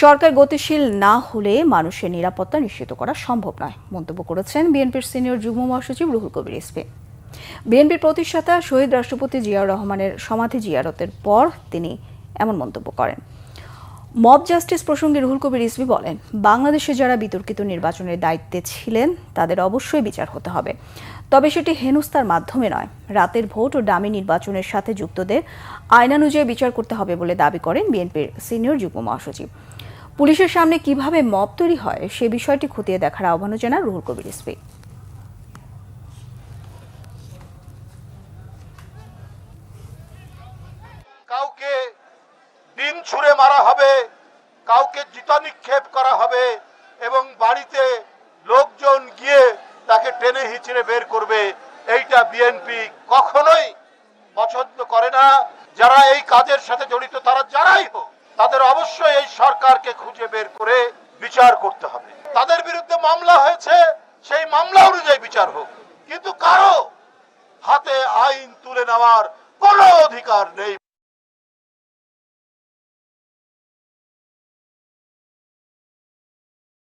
সরকার গতিশীল না হলে মানুষের নিরাপত্তা নিশ্চিত করা সম্ভব নয় মন্তব্য করেছেন বিএনপির সিনিয়র যুগ্ম মহাসচিব রুহুল কবির রিজভী। বিএনপির প্রতিষ্ঠাতা শহীদ রাষ্ট্রপতি জিয়াউর রহমানের সমাধি জিয়ারতের পর তিনি এমন মন্তব্য করেন। মব জাস্টিস প্রসঙ্গে রুহুল কবির রিজভী বলেন, বাংলাদেশে যারা বিতর্কিত নির্বাচনের দায়িত্বে ছিলেন তাদের অবশ্যই বিচার হতে হবে, তবে সেটি হেনস্থার মাধ্যমে নয়। রাতের ভোট ও ডামি নির্বাচনের সাথে যুক্তদের আইনানুযায়ী বিচার করতে হবে বলে দাবি করেন বিএনপির সিনিয়র যুগ্ম মহাসচিব। পুলিশের সামনে কিভাবে মব তৈরি হয় সে বিষয়টি খতিয়ে দেখার আহ্বানও জানান রুহুল কবির রিজভী। কাউকে ডিম ছুঁড়ে মারা হবে, কাউকে জুতা নিক্ষেপ করা হবে এবং বাড়িতে লোকজন গিয়ে তাকে টেনে হিচড়ে বের করবে, এইটা বিএনপি কখনোই পছন্দ করে না। যারা এই কাজের সাথে জড়িত তারা যারাই হোক, তাদের অবশ্যই এই সরকারকে খুঁজে বের করে বিচার করতে হবে। তাদের বিরুদ্ধে মামলা হয়েছে, সেই মামলা অনুযায়ী বিচার হোক, কিন্তু কারো হাতে আইন তুলে নেওয়ার কোনো অধিকার নেই